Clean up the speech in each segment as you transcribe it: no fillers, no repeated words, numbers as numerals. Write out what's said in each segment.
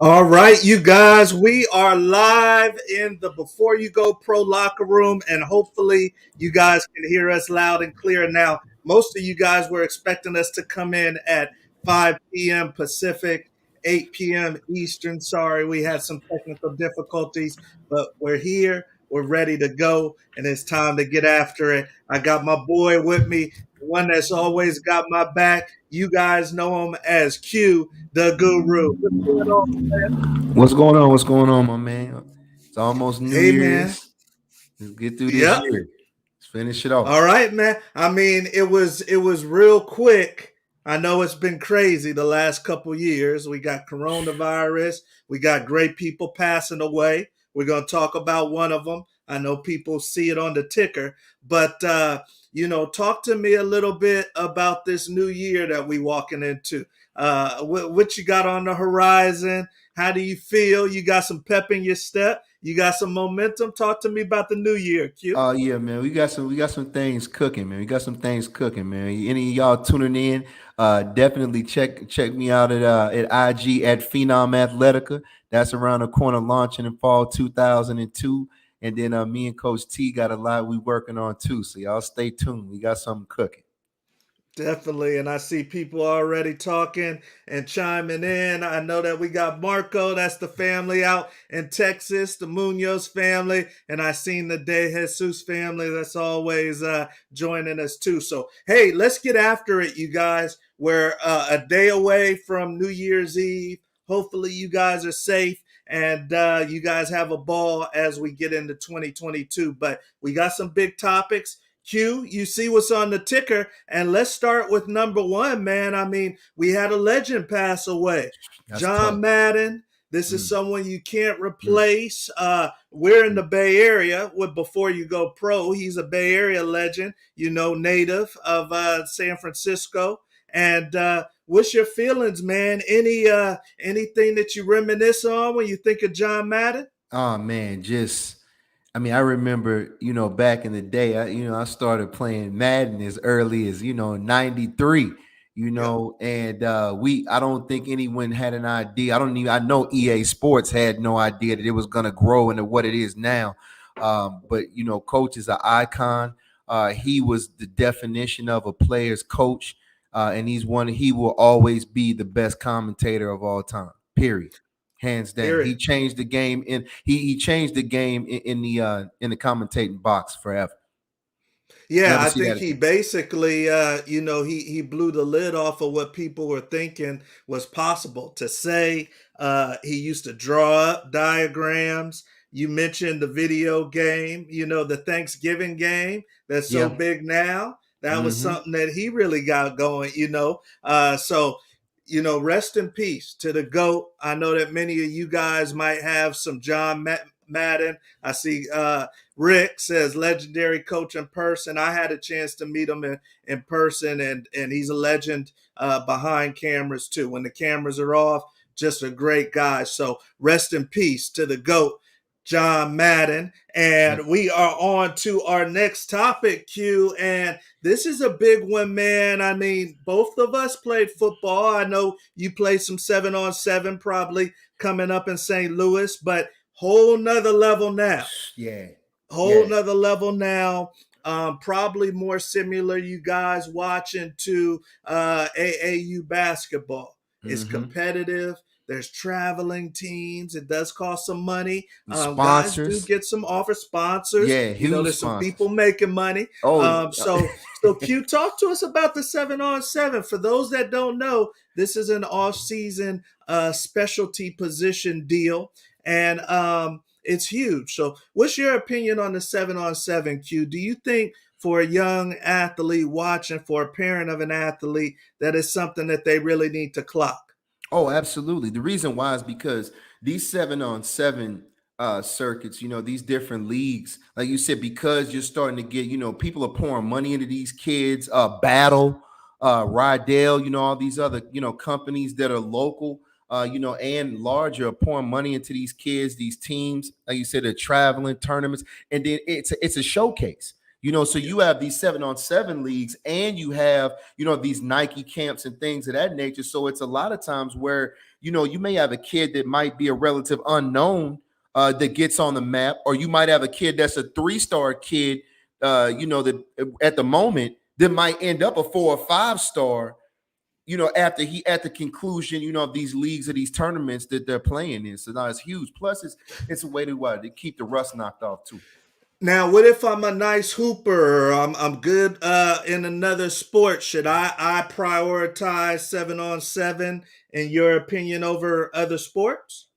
All right, you guys, we are live in the Before You Go Pro locker room, and hopefully, you guys can hear us loud and clear now. Most of you guys were expecting us to come in at 5 p.m. Pacific, 8 p.m. Eastern. Sorry, we had some technical difficulties, but we're here, we're ready to go, and it's time to get after it. I got my boy with me, the one that's always got my back. You guys know him as Q, the Guru. What's going on? What's going on? What's going on, my man? It's almost New Hey man. Year's. Let's get through this Yep. year. Let's finish it off. All right, man. I mean, it was real quick. I know it's been crazy the last couple years. We got coronavirus. We got great people passing away. We're gonna talk about one of them. I know people see it on the ticker, but talk to me a little bit about this new year that we walking into. What you got on the horizon? How do you feel? You got some pep in your step? You got some momentum? Talk to me about the new year, Q. Oh yeah, man. We got some things cooking, man. We got some things cooking, man. Any of y'all tuning in, definitely check me out at IG at Phenom Athletica. That's around the corner, launching in fall 2002. And then me and Coach T got a lot we working on too. So y'all stay tuned. We got something cooking. Definitely. And I see people already talking and chiming in. I know that we got Marco, that's the family out in Texas, the Munoz family. And I seen the De Jesus family that's always joining us too. So, hey, let's get after it, you guys. We're a day away from New Year's Eve. Hopefully, you guys are safe and you guys have a ball as we get into 2022. But we got some big topics. Q, you see what's on the ticker, and let's start with number one, man. I mean, we had a legend pass away, That's tough. John Madden. This is Mm, someone you can't mm, replace. We're in mm. the Bay Area with Before You Go Pro. He's a Bay Area legend, native of San Francisco. And what's your feelings, man? Anything that you reminisce on when you think of John Madden? Oh man, I remember, back in the day, I started playing Madden as early as, 93, Yep. and I don't think anyone had an idea. I know EA Sports had no idea that it was going to grow into what it is now. But, Coach is an icon. He was the definition of a player's coach. And he will always be the best commentator of all time, period, hands down. He Period. changed the game he changed the game in the commentating box forever. Yeah, Never I see think that he again. basically, he blew the lid off of what people were thinking was possible to say. He used to draw up diagrams. You mentioned the video game, the Thanksgiving game that's so Yeah. big now. That was Hmm. something that he really got going. Rest in peace to the GOAT. I know that many of you guys might have some Madden. I see Rick says legendary coach in person. I had a chance to meet him in person, and he's a legend behind cameras too. When the cameras are off, just a great guy. So rest in peace to the GOAT, John Madden. Yep. And we are on to our next topic, Q. And this is a big one, man. I mean, both of us played football. I know you played some 7-on-7 probably coming up in St. Louis, but whole nother level now. Yeah. Whole Yeah. nother level now. Probably more similar, you guys watching to AAU basketball. It's Hmm. competitive. There's traveling teams. It does cost some money. Guys do Sponsors. get some offer sponsors. Yeah, huge There's some people sponsors. making money. Oh. So Q, talk to us about the 7-on-7. For those that don't know, this is an off-season specialty position deal, and it's huge. So, what's your opinion on the 7-on-7, Q? Do you think for a young athlete watching, for a parent of an athlete, that is something that they really need to clock? Oh, absolutely. The reason why is because these 7-on-7 circuits, these different leagues, like you said, because you're starting to get, people are pouring money into these kids, Battle, Rydell, all these other, companies that are local, and larger are pouring money into these kids, these teams. Like you said, they're traveling tournaments, and then it's a showcase. So you have these 7-on-7 leagues, and you have, these Nike camps and things of that nature. So it's a lot of times where, you may have a kid that might be a relative unknown that gets on the map, or you might have a kid that's a 3-star kid, that at the moment that might end up a 4 or 5-star, after he at the conclusion, of these leagues or these tournaments that they're playing in. So now it's huge. Plus, it's a way to keep the rust knocked off too. Now, what if I'm a nice hooper, or I'm good in another sport? Should I prioritize 7-on-7 in your opinion over other sports?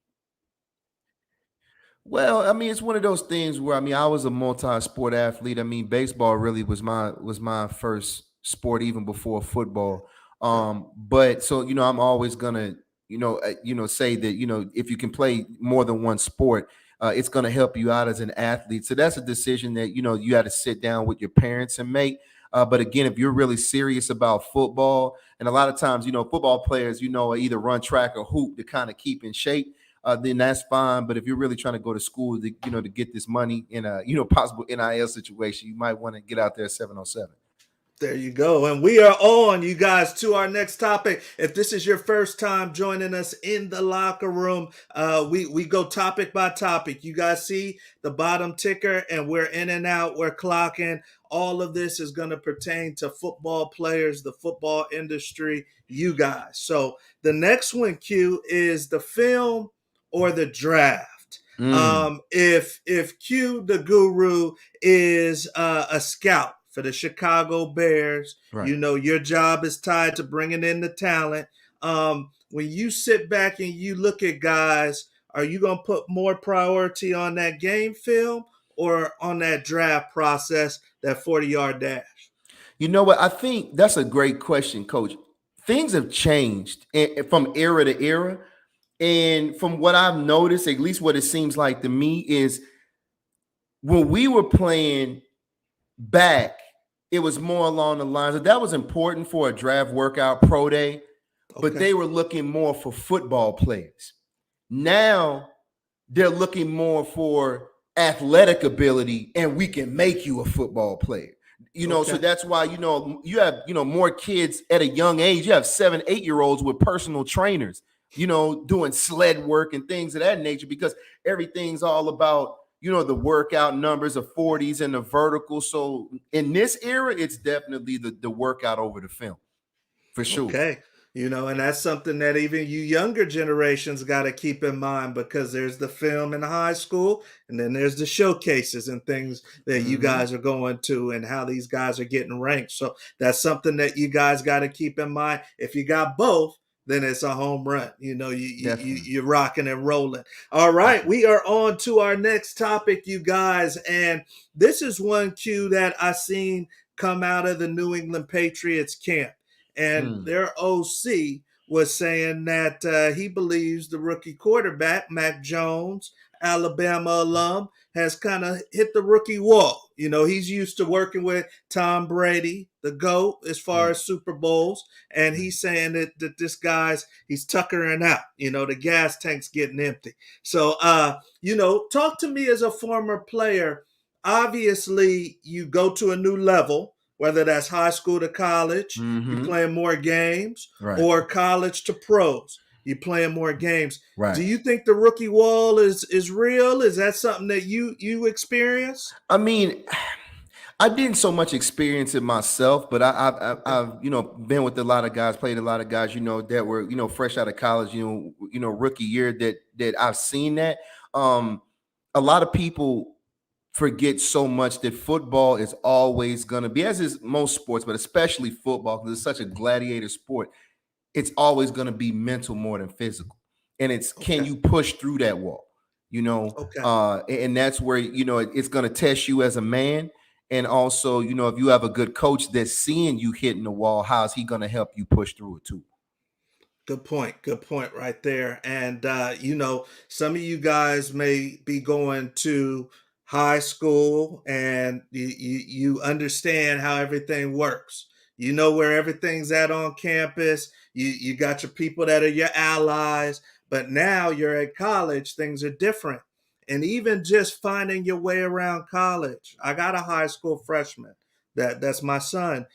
Well, I mean, it's one of those things where, I mean, I was a multi-sport athlete. I mean, baseball really was my first sport even before football. Okay. But so, I'm always gonna, say that, if you can play more than one sport, it's gonna help you out as an athlete. So that's a decision that, you got to sit down with your parents and make. But again, if you're really serious about football, and a lot of times, football players, either run track or hoop to kind of keep in shape, then that's fine. But if you're really trying to go to school to, to get this money in a, possible NIL situation, you might want to get out there 7-on-7. There you go. And we are on, you guys, to our next topic. If this is your first time joining us in the locker room, we go topic by topic. You guys see the bottom ticker, and we're in and out, we're clocking. All of this is going to pertain to football players, the football industry, you guys. So the next one, Q, is the film or the draft. Mm, If Q the guru is a scout for the Chicago Bears, right. your job is tied to bringing in the talent. When you sit back and you look at guys, are you going to put more priority on that game film or on that draft process, that 40-yard dash? You know what? I think that's a great question, Coach. Things have changed from era to era. And from what I've noticed, at least what it seems like to me, is when we were playing back, it was more along the lines of that was important for a draft workout pro day, but Okay. they were looking more for football players. Now they're looking more for athletic ability, and we can make you a football player. So Okay. that's why, you have, more kids at a young age. You have 7, 8-year-olds with personal trainers, doing sled work and things of that nature, because everything's all about, the workout numbers of 40s and the vertical. So in this era, it's definitely the workout over the film for sure. Okay. And that's something that even you younger generations got to keep in mind, because there's the film in high school, and then there's the showcases and things that you Hmm. guys are going to, and how these guys are getting ranked. So that's something that you guys got to keep in mind. If you got both, then it's a home run. Definitely. You're rocking and rolling. All right, Definitely. we are on to our next topic, you guys, and this is one cue that I seen come out of the New England Patriots camp, and Hmm. their OC was saying that he believes the rookie quarterback, Mac Jones, Alabama alum, has kind of hit the rookie wall. He's used to working with Tom Brady, the GOAT, as far Right. as Super Bowls. And Right. he's saying that this guy's, he's tuckering out. The gas tank's getting empty. So, talk to me as a former player. Obviously, you go to a new level, whether that's high school to college, you're Hmm. playing more games, Right. or college to pros, you're playing more games. Do Right. you think the rookie wall is real? Is that something that you experience? I mean, I didn't so much experience it myself, but Okay. I've been with a lot of guys, played a lot of guys, that were fresh out of college, rookie year, that I've seen that. Um, a lot of people forget so much that football is always going to be, as is most sports, but especially football, because it's such a gladiator sport. It's always going to be mental more than physical, and it's, can Okay. you push through that wall, Okay. and that's where, it's going to test you as a man. And also, if you have a good coach that's seeing you hitting the wall, how's he going to help you push through it too? Good point. Good point right there. And some of you guys may be going to high school, and you understand how everything works. You know where everything's at on campus. You got your people that are your allies, but now you're at college, things are different. and even just finding your way around college. I got a high school freshman that's my son.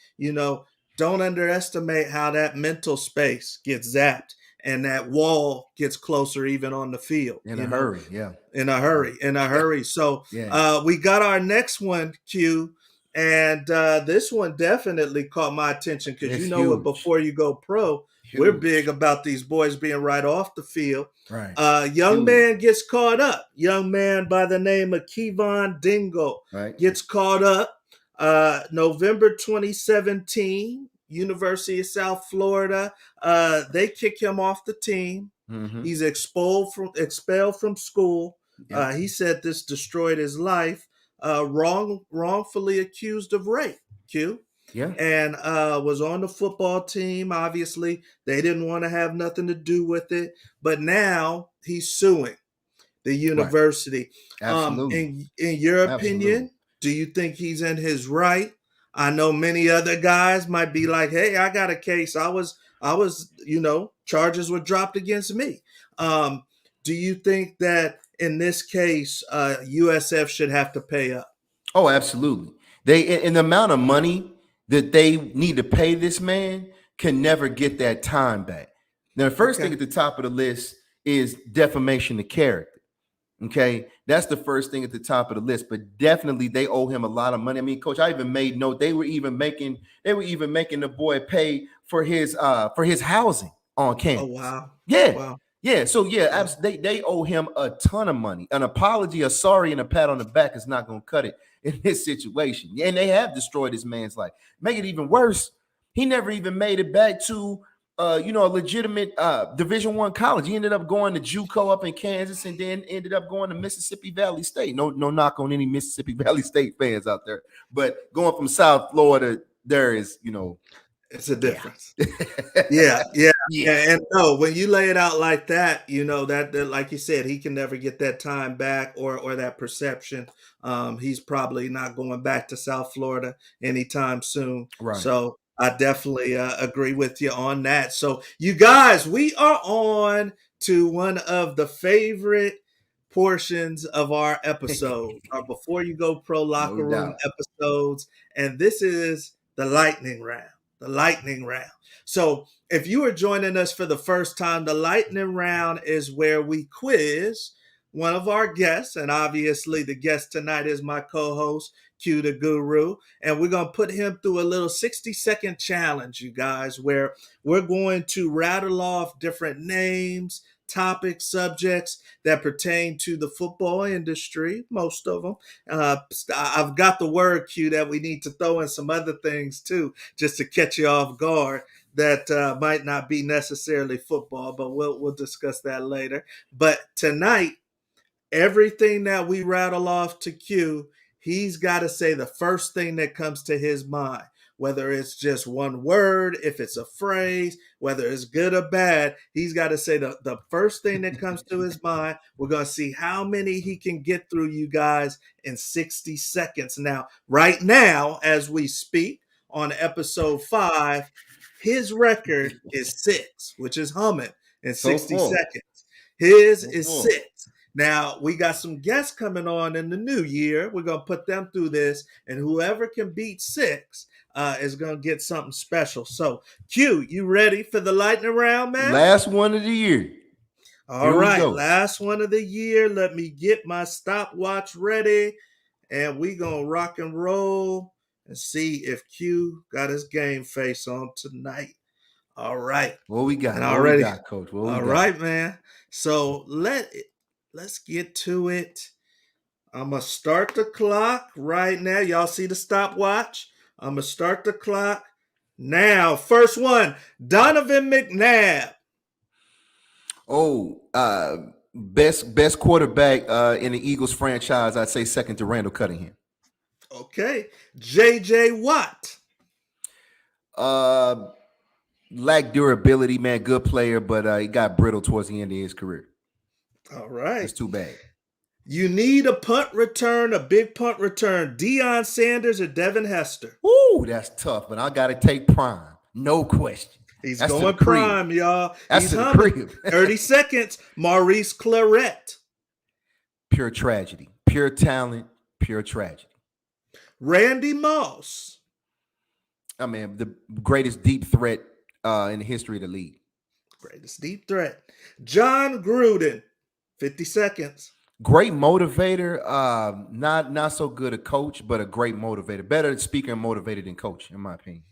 Don't underestimate how that mental space gets zapped and that wall gets closer even on the field. In a hurry, yeah. In a hurry, in a hurry. So Yeah. we got our next one, Q, and this one definitely caught my attention because It's huge. before you go pro, we're big Huge. about these boys being right off the field. Right. Young Huge. man gets caught up. Young man by the name of Kevon Dingle Right. gets caught up. November 2017, University of South Florida. They kick him off the team. Mm-hmm. He's expelled from school. Yep. He said this destroyed his life. Wrongfully accused of rape. Q. Yeah. And was on the football team. Obviously, they didn't want to have nothing to do with it. But now he's suing the Right. university. Absolutely. In your Absolutely. opinion, do you think he's in his right? I know many other guys might be like, "Hey, I got a case. I was, charges were dropped against me." Do you think that in this case, USF should have to pay up? Oh, absolutely. They in the amount of money that they need to pay this man can never get that time back. Now, the first thing Okay. at the top of the list is defamation of character. Okay, that's the first thing at the top of the list. But definitely, they owe him a lot of money. I mean, Coach, I even made note they were even making the boy pay for his housing on Oh campus. wow. Yeah, Wow. yeah. So yeah, Wow. they owe him a ton of money. An apology, a sorry, and a pat on the back is not going to cut it in this situation. And they have destroyed this man's life. Make it even worse, he never even made it back to a legitimate Division I college. He ended up going to JUCO up in Kansas, and then ended up going to Mississippi Valley State. No knock on any Mississippi Valley State fans out there, but going from South Florida, there is It's a yeah, difference. Yeah, yeah. yeah, And no, when you lay it out like that, that like you said, he can never get that time back or that perception. He's probably not going back to South Florida anytime soon. right. So I definitely agree with you on that. So you guys, we are on to one of the favorite portions of our episode, our Before You Go Pro No locker room doubt. episodes, and this is the lightning round. The lightning round. So if you are joining us for the first time, the lightning round is where we quiz one of our guests. And obviously, the guest tonight is my co host, Q the Guru. And we're going to put him through a little 60-second challenge, you guys, where we're going to rattle off different names, topics, subjects that pertain to the football industry, most of them. I've got the word, Q, that we need to throw in some other things too, just to catch you off guard that might not be necessarily football, but we'll discuss that later. But tonight, everything that we rattle off to Q, he's got to say the first thing that comes to his mind, whether it's just one word, if it's a phrase, whether it's good or bad. He's got to say the first thing that comes to his mind. We're going to see how many he can get through, you guys, in 60 seconds. Now, right now, as we speak on episode 5, his record is 6, which is humming in So 60 full. seconds. His So is full. 6. Now, we got some guests coming on in the new year. We're going to put them through this, and whoever can beat 6 is going to get something special. So, Q, you ready for the lightning round, man? Last one of the year. All Here we right, go. last one of the year. Let me get my stopwatch ready, and we going to rock and roll and see if Q got his game face on tonight. All right. What we And got? What we already, got, Coach? What we all got? right, man. So let's get to it. I'm gonna start the clock right now. Y'all see the stopwatch? I'm gonna start the clock now. First one, Donovan McNabb. Oh, best quarterback in the Eagles franchise. I'd say second to Randall Cunningham. Okay, J.J. Watt. Uh, lack durability, man. Good player, but he got brittle towards the end of his career. All That's right. too bad. You need a punt return, a big punt return. Deion Sanders or Devin Hester? Ooh, that's tough, but I got to take prime. No question. He's That's to the going crib. prime, y'all. That's He's to the humming. crib. 30 seconds. Maurice Claret. pure tragedy. Pure talent, pure tragedy. Randy Moss. I mean, the greatest deep threat in the history of the league. Greatest deep threat. John Gruden. 50 seconds. Great motivator. Not so good a coach, but a great motivator. Better speaker and motivator than coach, in my opinion.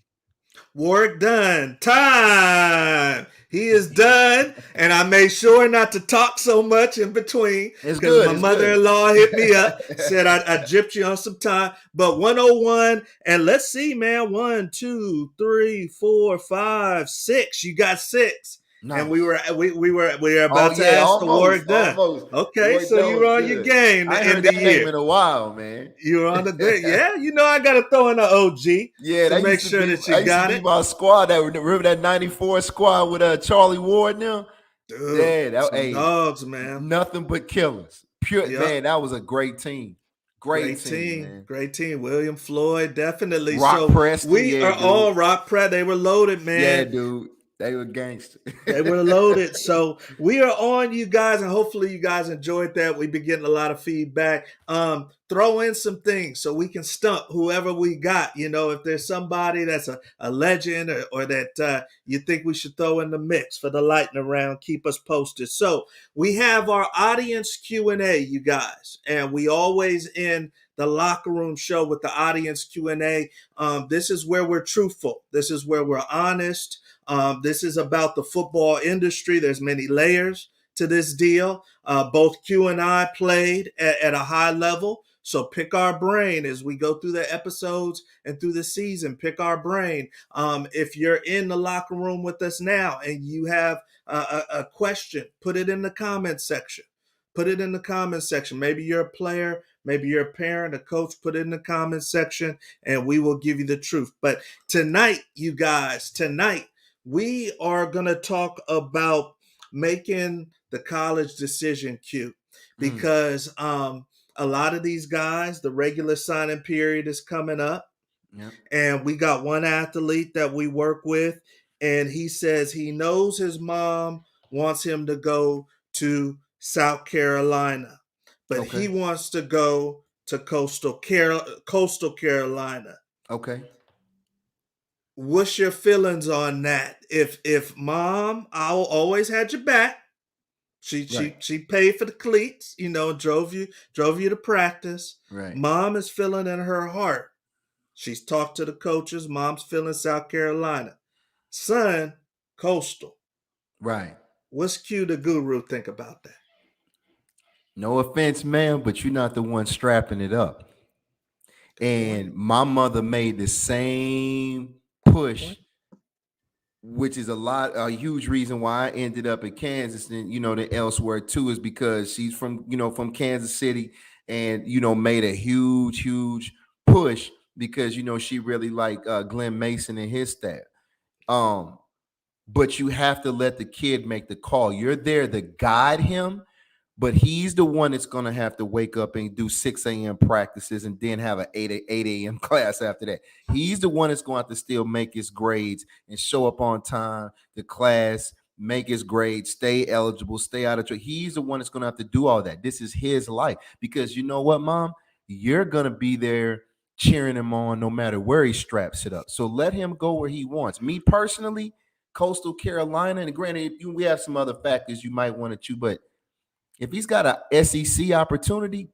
Warwick Dunn. Time. He is done. And I made sure not to talk so much in between It's because good. my It's good. mother-in-law hit me up, said I gypped you on some time. But 101, and let's see, man. 1, 2, 3, 4, 5, 6. You got 6. And we Nice. were Oh about to yeah, ask the almost, Warwick Dunn. almost. Okay, Warwick so Dunn you were was on your good. game I to ain't heard end the that name year. in a while, man. You were on the good. Yeah, you know I got to throw in an OG Yeah, to that make used to sure be. that That you used to got be it. my squad. That remember that '94 squad with Charlie Ward now. Dude, Yeah, that some hey, dogs, man. nothing but killers. Pure Yep. man, that was a great team. Great Great team, team. man. Great team. William Floyd, definitely. Rock So Preston, we yeah, are dude. on Rock Prep. They were loaded, Yeah, man. dude. They were gangster. They were loaded. So we are on, you guys, and hopefully you guys enjoyed that. We've been getting a lot of feedback. Throw in some things so we can stump whoever we got. You know, if there's somebody that's a legend or that you think we should throw in the mix for the lightning round, keep us posted. So we have our audience Q&A, you guys, and we always end the locker room show with the audience Q&A. This is where we're truthful. This is where we're honest. This is about the football industry. There's many layers to this deal. Both Q and I played at a high level. So pick our brain as we go through the episodes and through the season. Pick our brain. If you're in the locker room with us now and you have a question, put it in the comment section. Put it in the comment section. Maybe you're a player, maybe you're a parent, a coach. Put it in the comment section and we will give you the truth. But tonight, you guys, we are going to talk about making the college decision, Q, Mm, because a lot of these guys, the regular signing period is coming up, yep. and we got one athlete that we work with, and he says he knows his mom wants him to go to South Carolina, but he Okay. wants to go to Coastal Carolina. Okay. What's your feelings on that? If mom, I always had your back. She Right. she she paid for the cleats, drove you to practice. Right. Mom is feeling in her heart. She's talked to the coaches. Mom's feeling South Carolina. Son, Coastal. Right. What's Q the Guru think about that? No offense, man, but you're not the one strapping it up. Good point. And my mother made the same push, which is a huge reason why I ended up in Kansas and then elsewhere too, is because she's from Kansas City and made a huge push because she really liked Glenn Mason and his staff. Um, but you have to let the kid make the call. You're there to guide him, but he's the one that's going to have to wake up and do 6 a.m. practices and then have an 8 a.m. class after that. He's the one that's going to have to still make his grades and show up on time to class, make his grades, stay eligible, stay out of trouble. He's the one that's going to have to do all that. This is his life because you know what, Mom? You're going to be there cheering him on no matter where he straps it up. So let him go where he wants. Me personally, Coastal Carolina, and granted, we have some other factors you might want to choose, but if he's got a SEC opportunity,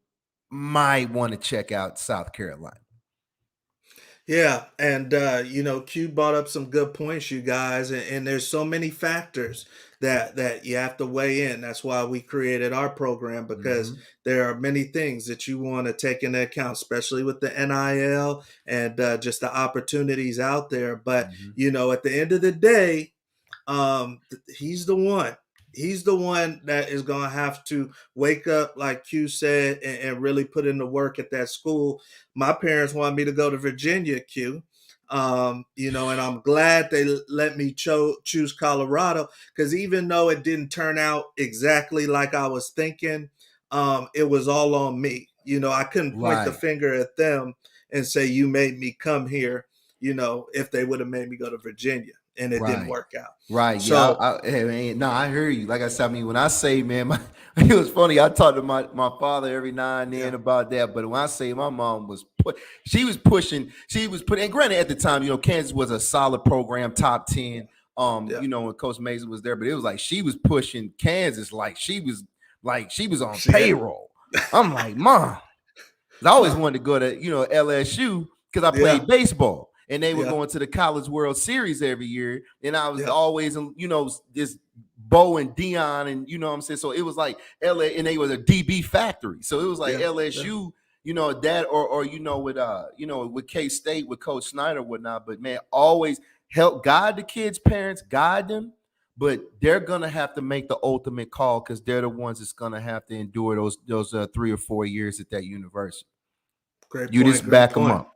might want to check out South Carolina. Yeah, and Q brought up some good points, you guys, and there's so many factors that you have to weigh in. That's why we created our program because Mm-hmm. there are many things that you want to take into account, especially with the NIL and just the opportunities out there. But Mm-hmm. at the end of the day, he's the one. He's the one that is going to have to wake up, like Q said, and really put in the work at that school. My parents wanted me to go to Virginia, Q. And I'm glad they let me choose Colorado because even though it didn't turn out exactly like I was thinking, it was all on me. I couldn't point the Right. finger at them and say, you made me come here, if they would have made me go to Virginia. and it didn't Right. work out. Right. Yeah. So Hey, man, no, I hear you. Like I said, I mean, when I say, man, it was funny. I talk to my father every now and yeah, then about that. But when I say my mom was she was pushing, she was putting, and granted at the time, Kansas was a solid program, top 10, yeah, when Coach Mason was there, but it was like she was pushing Kansas like she was on she had, payroll. I'm like, Mom, 'cause I always huh, wanted to go to, LSU because I yeah, played baseball and they were yeah, going to the College World Series every year. And I was yeah, always, this Bo and Dion and, what I'm saying? So it was like LA and they was a DB factory. So it was like yeah, yeah. LSU, that or, with K-State, with Coach Snyder and whatnot. But man, always help guide the kids' parents, guide them. But they're gonna have to make the ultimate call because they're the ones that's gonna have to endure those 3 or 4 years at that university. Great You point. just Great back them point. up.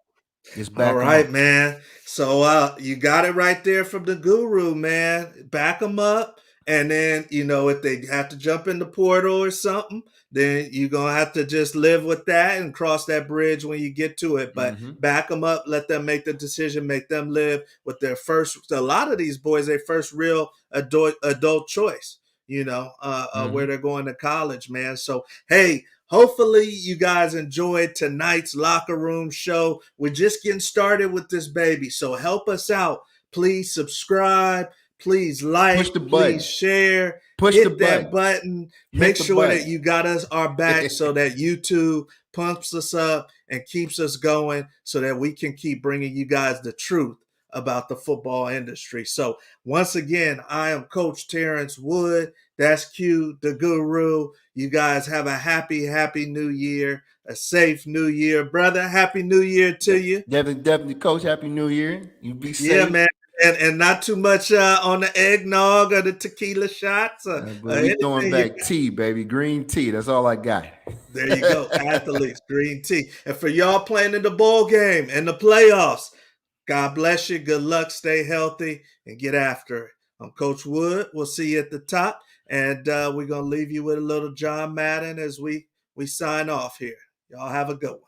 Just All back them right, up. man. So you got it right there from the guru, man. Back them up. And then, if they have to jump in the portal or something, then you're going to have to just live with that and cross that bridge when you get to it. But Mm-hmm. back them up, let them make the decision, make them live with their first, a lot of these boys, their first real adult choice, where Mm-hmm. they're going to college, man. So, hey, hopefully, you guys enjoyed tonight's locker room show. We're just getting started with this baby, so help us out. Please subscribe. Please Push like. the Please button. share. Push the Hit that button. button. Make Hit the sure that button. you got us our back so that YouTube pumps us up and keeps us going so that we can keep bringing you guys the truth about the football industry. So once again, I am Coach Terrence Wood. That's Q, the guru. You guys have a happy new year, a safe new year. Brother, happy new year to you. Definitely, Coach. Happy New Year. You be Yeah, safe. man. And not too much on the eggnog or the tequila shots or But we throwing anything you back tea, baby. Green tea. That's all I got. There you go. Athletes, green tea. And for y'all playing in the bowl game and the playoffs, God bless you. Good luck. Stay healthy and get after it. I'm Coach Wood. We'll see you at the top. And we're going to leave you with a little John Madden as we sign off here. Y'all have a good one.